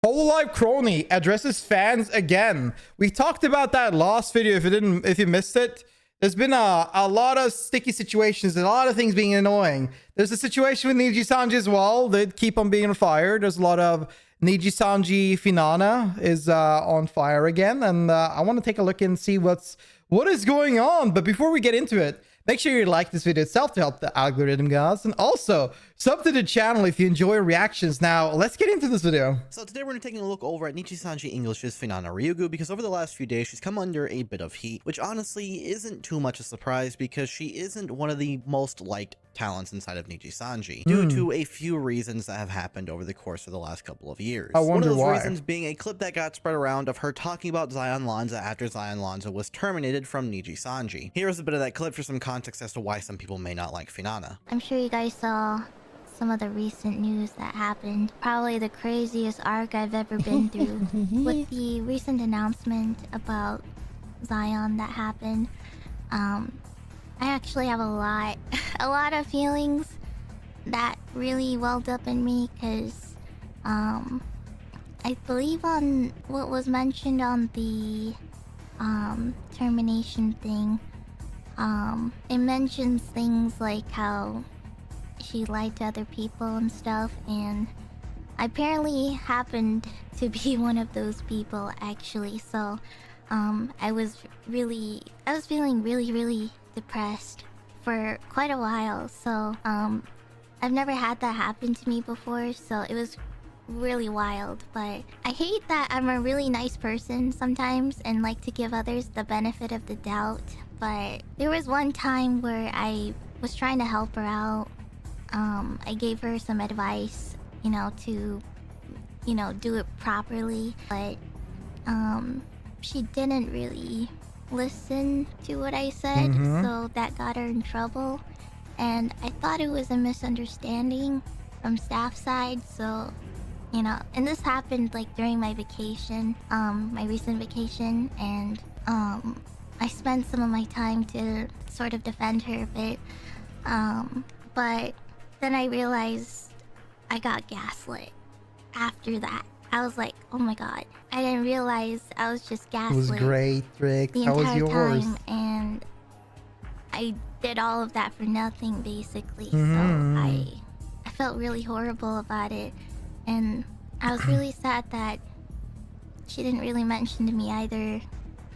Hololive Kronii addresses fans again. We talked about that last video. If you missed it, there's been a lot of sticky situations, a lot of things being annoying. There's a situation with Nijisanji as well. They keep on being on fire. There's a lot of Nijisanji Finana is on fire again, and I want to take a look and see what is going on. But before we get into it, make sure you like this video itself to help the algorithm, guys. And also, sub to the channel if you enjoy reactions. Now, let's get into this video. So today we're going to be taking a look over at Nijisanji English's Finana Ryugu, because over the last few days she's come under a bit of heat, which honestly isn't too much a surprise because she isn't one of the most liked talents inside of Nijisanji, due to a few reasons that have happened over the course of the last couple of years. I wonder one of those why. reasons being a clip that got spread around of her talking about Zion Lanza after Zion Lanza was terminated from Nijisanji. Here's a bit of that clip for some context as to why some people may not like Finana. I'm sure you guys saw some of the recent news that happened. Probably the craziest arc I've ever been through. With the recent announcement about Zion that happened, I actually have a lot of feelings that really welled up in me, because I believe on what was mentioned on the termination thing, it mentions things like how she lied to other people and stuff, and I apparently happened to be one of those people, actually. So I was feeling really depressed for quite a while. So I've never had that happen to me before, so it was really wild. But I hate that I'm a really nice person sometimes and like to give others the benefit of the doubt. But there was one time where I was trying to help her out. I gave her some advice, to, do it properly. But she didn't really listen to what I said, so that got her in trouble. And I thought it was a misunderstanding from staff side, so, and this happened like during my vacation, my recent vacation, and I spent some of my time to sort of defend her a bit, but then I realized I got gaslit after that. I was like, oh my god, I didn't realize I was just gaslit. It was great, Rick. The How was entire yours? time, and I did all of that for nothing, basically. So I felt really horrible about it, and I was really sad that she didn't really mention to me either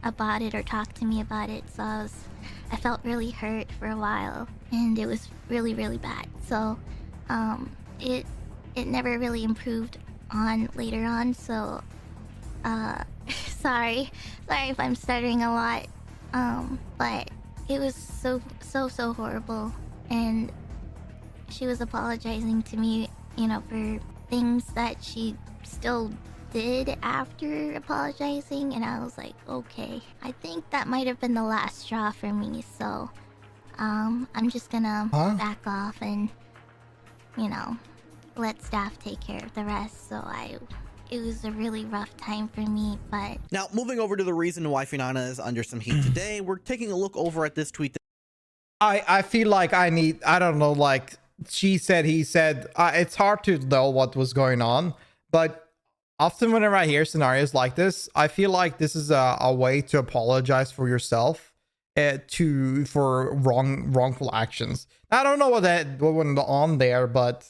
about it or talk to me about it. So I felt really hurt for a while, and it was really bad. So it never really improved on later on. So sorry if I'm stuttering a lot, but it was so horrible, and she was apologizing to me, for things that she still did after apologizing, and I was like, okay, I think that might have been the last straw for me. So I'm just gonna back off and let staff take care of the rest. So it was a really rough time for me. But now, moving over to the reason why Finana is under some heat today, we're taking a look over at this tweet. I feel like I don't know, like she said, he said, it's hard to know what was going on, but often whenever I hear scenarios like this, I feel like this is a way to apologize for yourself, for wrongful actions. I don't know what went on there, but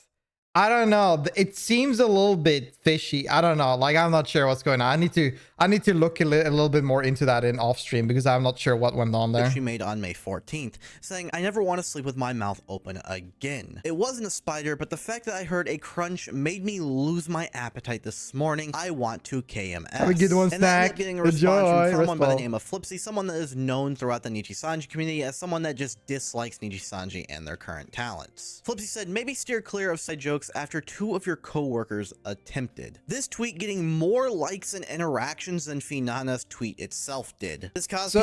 I don't know. It seems a little bit fishy. I don't know. Like, I'm not sure what's going on. I need to look a little bit more into that in off stream, because I'm not sure what went on there. She made on May 14th, saying, "I never want to sleep with my mouth open again. It wasn't a spider, but the fact that I heard a crunch made me lose my appetite this morning. I want to KMS." Have a good one, and that ended Snack. up getting a response Enjoy. from someone by the Respect. name of Flipsy, someone that is known throughout the Nijisanji community as someone that just dislikes Nijisanji and their current talents. Flipsy said, "Maybe steer clear of side jokes after 2 of your co-workers attempted." This tweet getting more likes and interactions than Finana's tweet itself did. This caused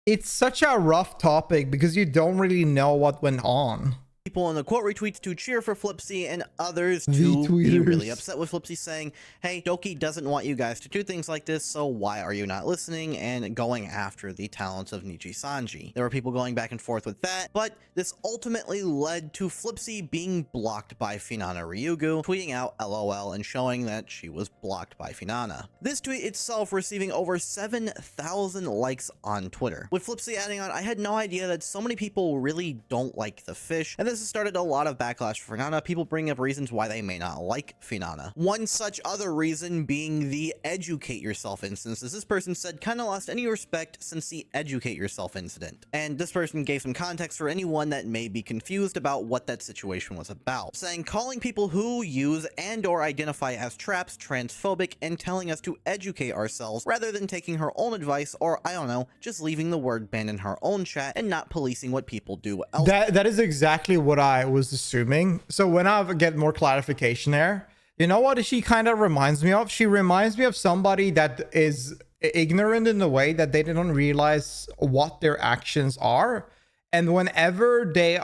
it's such a rough topic because you don't really know what went on. people in the quote retweets to cheer for Flipsy and others to be really upset with Flipsy, saying, hey, Doki doesn't want you guys to do things like this, so why are you not listening and going after the talents of Nijisanji? There were people going back and forth with that, but this ultimately led to Flipsy being blocked by Finana Ryugu, tweeting out LOL and showing that she was blocked by Finana. This tweet itself receiving over 7,000 likes on Twitter. With Flipsy adding on, I had no idea that so many people really don't like the fish, and this has started a lot of backlash for Finana, people bringing up reasons why they may not like Finana. One such other reason being the educate yourself instance, as this person said kinda lost any respect since the educate yourself incident. And this person gave some context for anyone that may be confused about what that situation was about, saying calling people who use and or identify as traps transphobic and telling us to educate ourselves rather than taking her own advice, or I don't know, just leaving the word ban in her own chat and not policing what people do else. That is exactly what I was assuming. So when I get more clarification there, you know what she kind of reminds me of? She reminds me of somebody that is ignorant in the way that they don't realize what their actions are. And whenever they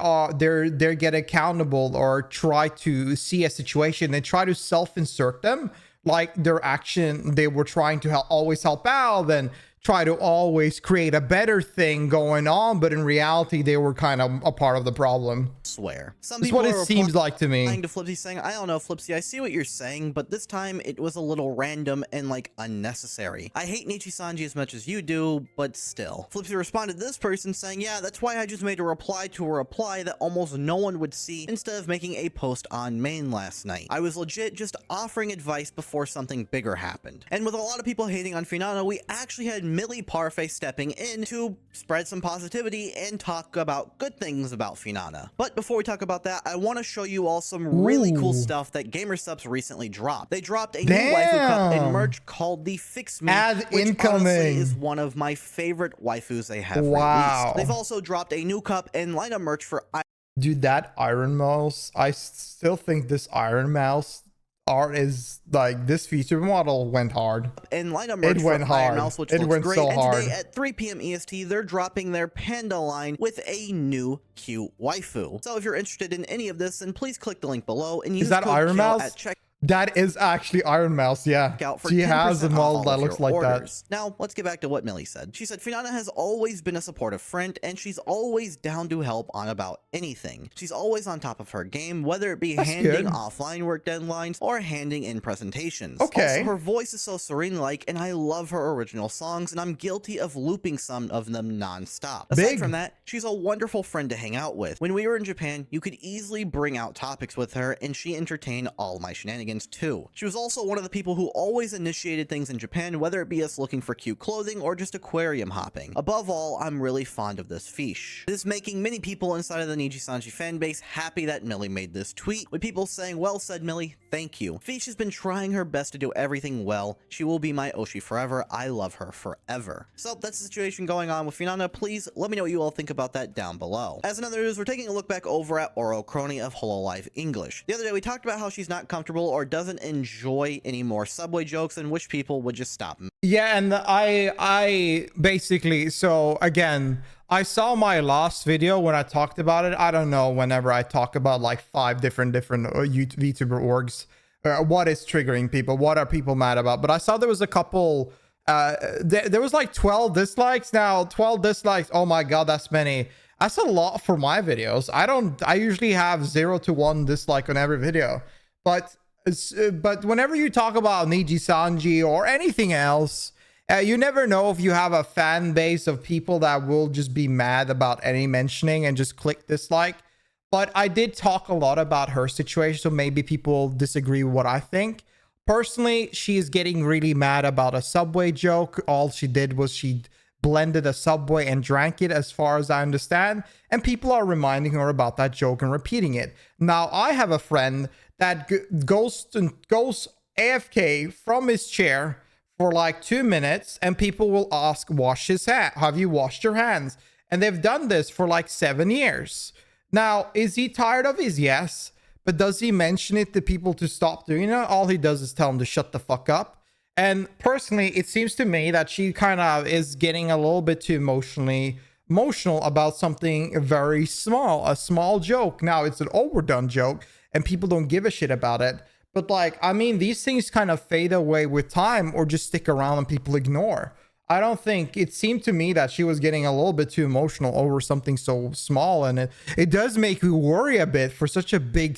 get accountable or try to see a situation, they try to self-insert them, like their action, they were trying to always help out and try to always create a better thing going on, but in reality they were kind of a part of the problem. Swear. Some That's people what it seems like to me. To Flipsy saying, I don't know, Flipsy, I see what you're saying, but this time it was a little random and like unnecessary. I hate Nijisanji as much as you do, but still. Flipsy responded to this person saying, yeah, that's why I just made a reply to a reply that almost no one would see instead of making a post on main last night. I was legit just offering advice before something bigger happened. And with a lot of people hating on Finana, we actually had Millie Parfait stepping in to spread some positivity and talk about good things about Finana. But before we talk about that, I want to show you all some really cool stuff that GamerSupps recently dropped. They dropped a new waifu cup and merch called the Fix Me, which honestly is one of my favorite waifus they have released. They've also dropped a new cup and line of merch for Dude, that Iron Mouse, I still think this Iron Mouse art is like, this feature model went hard. And line up merch for Iron Mouse, which looks great. So and hard. Today at 3 p.m. EST, they're dropping their panda line with a new cute waifu. So if you're interested in any of this, then please click the link below and use code Iron Khyo Mouse? at check. That is actually Iron Mouse, yeah. She has a model that looks like that. Now, let's get back to what Millie said. She said, Finana has always been a supportive friend, and she's always down to help on about anything. She's always on top of her game, whether it be handing offline work deadlines or handing in presentations. Also, her voice is so serene-like, and I love her original songs, and I'm guilty of looping some of them non-stop. Aside from that, she's a wonderful friend to hang out with. When we were in Japan, you could easily bring out topics with her, and she entertained all my shenanigans too. She was also one of the people who always initiated things in Japan, whether it be us looking for cute clothing or just aquarium hopping. Above all, I'm really fond of this fish. This is making many people inside of the Nijisanji fanbase happy that Millie made this tweet, with people saying, well said Millie, thank you. Fish has been trying her best to do everything well. She will be my Oshi forever. I love her forever. So that's the situation going on with Finana. Please let me know what you all think about that down below. As another news, we're taking a look back over at Kronii of Hololive English. The other day we talked about how she's not comfortable or doesn't enjoy any more subway jokes and wish people would just stop. Yeah, and I basically, so again, I saw my last video when I talked about it. I don't know, whenever I talk about like 5 different VTuber orgs, what is triggering people, what are people mad about, but I saw there was a couple, there was like 12 dislikes. Now 12 dislikes, oh my god, that's many. That's a lot for my videos. I usually have 0 to 1 dislike on every video, but whenever you talk about Nijisanji or anything else, you never know if you have a fan base of people that will just be mad about any mentioning and just click dislike. But I did talk a lot about her situation, so maybe people disagree with what I think. Personally, she is getting really mad about a Subway joke. All she did was she blended a Subway and drank it, as far as I understand, and people are reminding her about that joke and repeating it. Now, I have a friend that goes AFK from his chair for like 2 minutes, and people will ask, wash his hand. Have you washed your hands? And they've done this for like 7 years. Now, is he tired of his? Yes. But does he mention it to people to stop doing it? All he does is tell them to shut the fuck up. And personally, it seems to me that she kind of is getting a little bit too emotionally emotional about something very small, a small joke. Now it's an overdone joke and people don't give a shit about it. But like, I mean, these things kind of fade away with time or just stick around and people ignore. I don't think, it seemed to me that she was getting a little bit too emotional over something so small. And it does make me worry a bit for such a big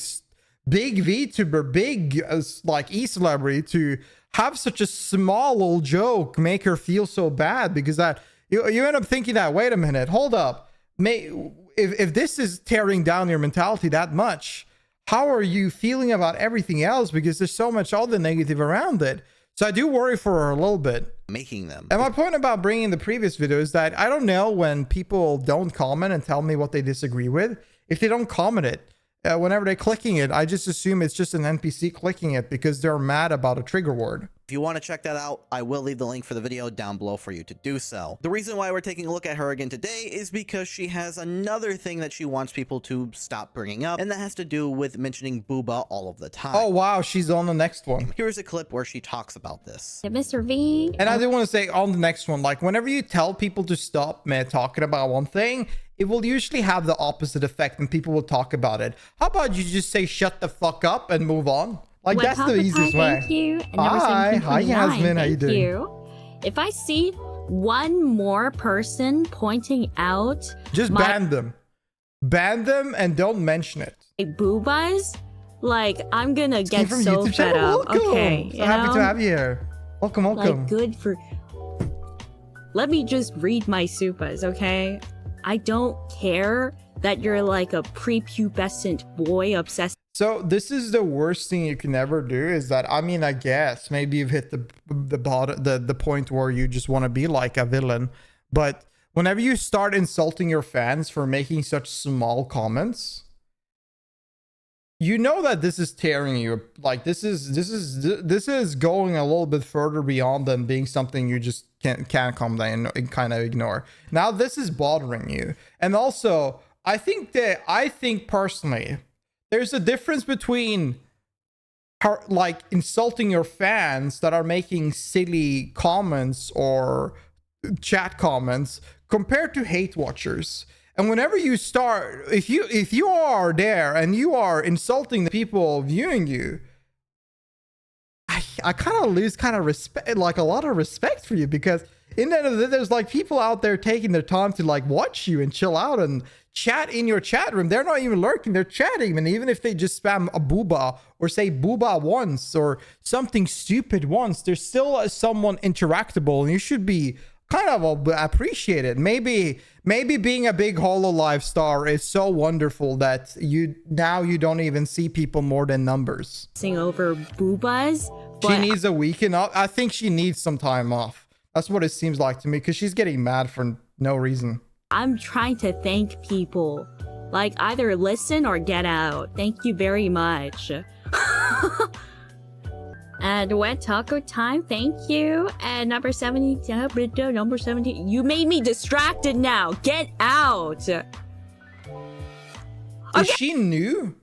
VTuber, big like e-celebrity to have such a small little joke make her feel so bad, because that you end up thinking that, wait a minute, hold up, if this is tearing down your mentality that much, how are you feeling about everything else? Because there's so much other negative around it. So I do worry for her a little bit. Making them. And my point about bringing the previous video is that I don't know, when people don't comment and tell me what they disagree with, if they don't comment it, whenever they're clicking it, I just assume it's just an NPC clicking it because they're mad about a trigger word. If you want to check that out, I will leave the link for the video down below for you to do so. The reason why we're taking a look at her again today is because she has another thing that she wants people to stop bringing up, and that has to do with mentioning booba all of the time. Oh wow, she's on the next one. Here's a clip where she talks about this. Mr. V. And I do want to say on the next one, like whenever you tell people to stop talking about one thing, it will usually have the opposite effect and people will talk about it. How about you just say shut the fuck up and move on? Like, that's the easiest way. Thank you. And Hi Yasmin, how you doing? If I see one more person pointing out just ban them and don't mention it. Boobas, like I'm gonna get from so YouTube fed channel. up. Welcome. Okay, So happy to have you here. Welcome. Like good for. Let me just read my supas, okay? I don't care that you're like a prepubescent boy obsessed. So this is the worst thing you can ever do, is that, I mean, I guess maybe you've hit the point where you just want to be like a villain, but whenever you start insulting your fans for making such small comments, you know that this is tearing you. Like this is going a little bit further beyond than being something you just can't calm down and kind of ignore. Now this is bothering you. And also I think personally there's a difference between like insulting your fans that are making silly comments or chat comments compared to hate watchers. And whenever you start, if you are there and you are insulting the people viewing you, I kind of lose respect, like a lot of respect for you, because in the end of the day, there's like people out there taking their time to like watch you and chill out and chat in your chat room. They're not even lurking, they're chatting. And even if they just spam a booba or say booba once or something stupid once, there's still someone interactable, and you should be kind of appreciated. Maybe being a big Hololive star is so wonderful that you don't even see people more than numbers. Over boobas. She needs a weekend off. I think she needs some time off. That's what it seems like to me, because she's getting mad for no reason. I'm trying to thank people. Like, either listen or get out. Thank you very much. And wet taco time, thank you. And number 70, number 70. You made me distracted now. Get out. Is she new?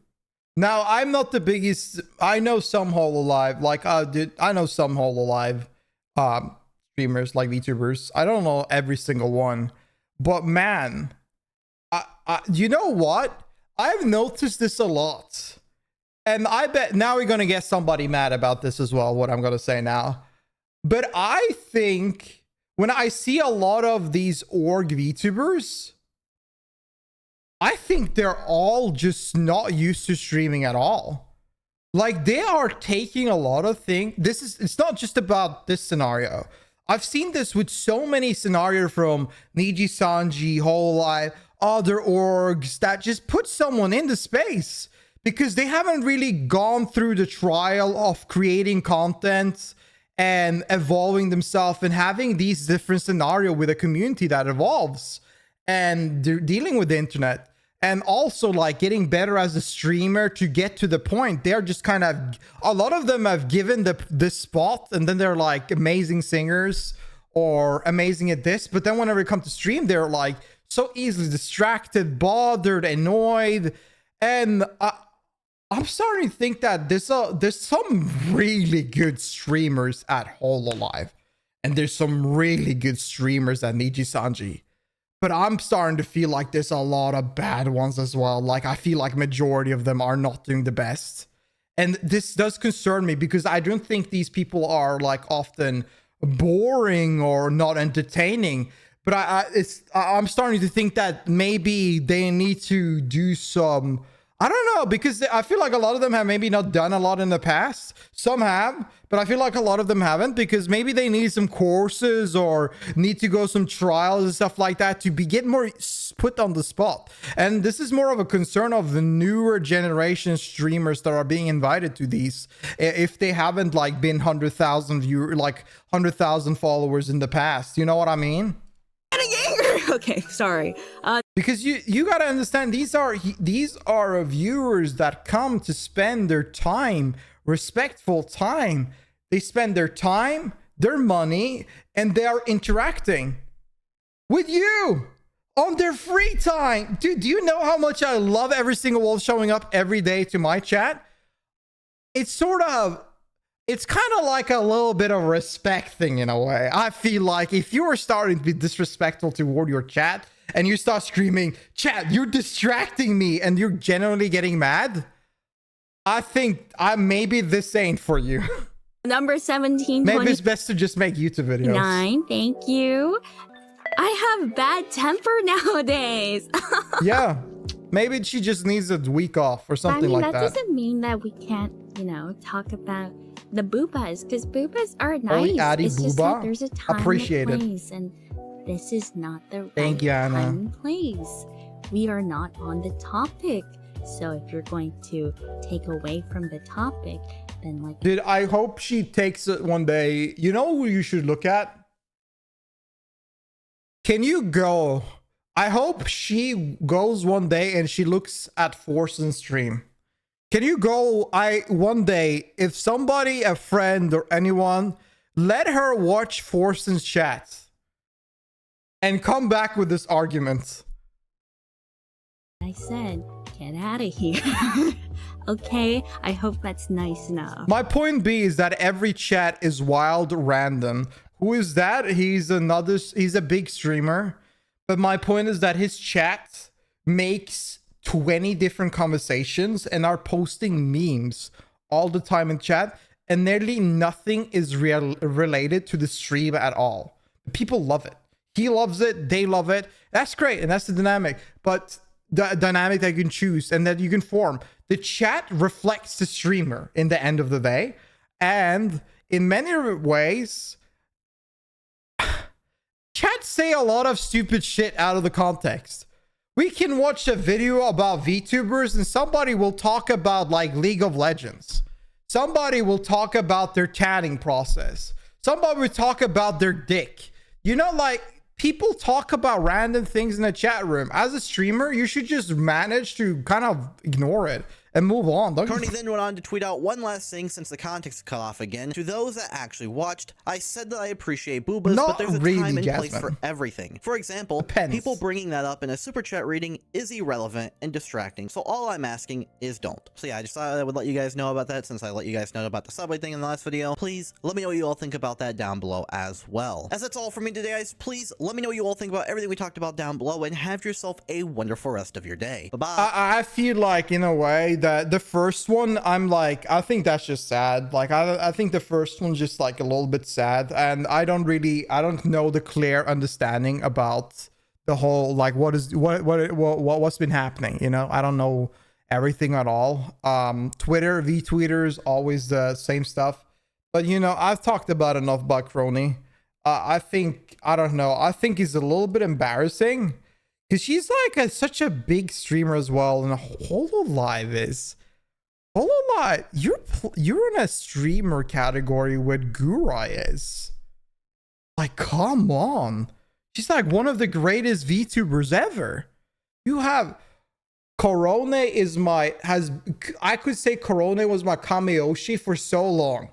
Now, I'm not the biggest. I know some Hololive, like I know some Hololive streamers, like VTubers. I don't know every single one, but man, you know what? I've noticed this a lot. And I bet now we're going to get somebody mad about this as well, what I'm going to say now. But I think when I see a lot of these org VTubers, I think they're all just not used to streaming at all. Like, they are taking a lot of things. It's not just about this scenario. I've seen this with so many scenarios from Nijisanji, Hololive, other orgs that just put someone into space, because they haven't really gone through the trial of creating content and evolving themselves and having these different scenarios with a community that evolves and they're dealing with the internet. And also like getting better as a streamer to get to the point. They're just kind of, a lot of them have given the spot, and then they're like amazing singers or amazing at this. But then whenever it comes to stream, they're like so easily distracted, bothered, annoyed. And I'm starting to think that there's some really good streamers at Hololive, and there's some really good streamers at Nijisanji. But I'm starting to feel like there's a lot of bad ones as well. Like, I feel like majority of them are not doing the best. And this does concern me because I don't think these people are like often boring or not entertaining. But I'm starting to think that maybe they need to do some, I don't know, because I feel like a lot of them have maybe not done a lot in the past. Some have, but I feel like a lot of them haven't, because maybe they need some courses or need to go some trials and stuff like that to get more put on the spot. And this is more of a concern of the newer generation streamers that are being invited to these, if they haven't like been 100,000 viewers, like 100,000 followers in the past. You know what I mean? Okay, sorry. Because you gotta understand, these are viewers that come to spend their time, respectful time. They spend their time, their money, and they are interacting with you on their free time. Dude, do you know how much I love every single one showing up every day to my chat? It's kind of like a little bit of a respect thing in a way. I feel like if you are starting to be disrespectful toward your chat and you start screaming, "Chat, you're distracting me," and you're genuinely getting mad, I think maybe this ain't for you. Number 17. Maybe it's best to just make YouTube videos. 9, thank you. I have bad temper nowadays. Yeah. Maybe she just needs a week off or something like that. That doesn't mean that we can't, talk about the boobas, because boobas are nice. Addy it's just booba. like there's a time Appreciate and it. place, and this is not the Thank right you, Anna. time and place. We are not on the topic. So if you're going to take away from the topic, then like... Dude, I hope she takes it one day. You know who you should look at? Can you go? I hope she goes one day and she looks at Forsen's stream. Can you go one day, if somebody, a friend or anyone, let her watch Forsen's chat and come back with this argument? I said, get out of here. Okay, I hope that's nice enough. My point B is that every chat is wild random. Who is that? He's a big streamer. But my point is that his chat makes 20 different conversations and are posting memes all the time in chat, and nearly nothing is related to the stream at all. People love it. He loves it. They love it. That's great. And that's the dynamic. But the dynamic that you can choose and that you can form. The chat reflects the streamer in the end of the day. And in many ways, chat say a lot of stupid shit out of the context. We can watch a video about VTubers and somebody will talk about like League of Legends. Somebody will talk about their tanning process. Somebody will talk about their dick. Like, people talk about random things in the chat room. As a streamer, you should just manage to kind of ignore it and move on. Kronii then went on to tweet out one last thing since the context cut off again. To those that actually watched, I said that I appreciate boobas, Not but there's a really, time and place Jasmine. for everything. For example, Depends. people bringing that up in a super chat reading is irrelevant and distracting, so all I'm asking is don't. So yeah, I just thought I would let you guys know about that since I let you guys know about the subway thing in the last video. Please let me know what you all think about that down below as well. As that's all for me today, guys, please let me know what you all think about everything we talked about down below and have yourself a wonderful rest of your day. Bye-bye. I feel like, in a way, that the first one, I'm like, I think that's just sad. Like, I think the first one's just like a little bit sad, and I don't know the clear understanding about the whole, like, what's been happening. I don't know everything at all. Twitter, VTweeters, always the same stuff. But I've talked about enough about Kronii. I think it's a little bit embarrassing because she's like such a big streamer as well, and Hololive is. Hololive, you're in a streamer category with Gurai is. Like, come on. She's like one of the greatest VTubers ever. You have Kronii I could say Kronii was my Kameyoshi for so long.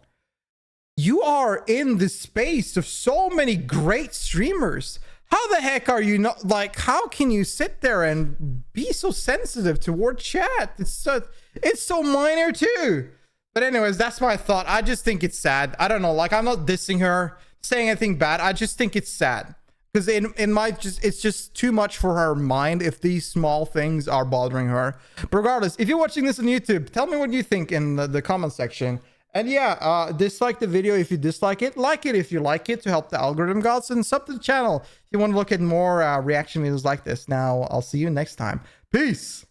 You are in the space of so many great streamers. How the heck are you not, like, how can you sit there and be so sensitive toward chat? It's so minor too. But anyways, that's my thought. I just think it's sad. I don't know, like, I'm not dissing her, saying anything bad. I just think it's sad. because it might just, it's just too much for her mind if these small things are bothering her. But regardless, if you're watching this on YouTube, tell me what you think in the comment section. And yeah, dislike the video if you dislike it, like it if you like it to help the algorithm gods, and sub to the channel if you want to look at more reaction videos like this. Now I'll see you next time. Peace.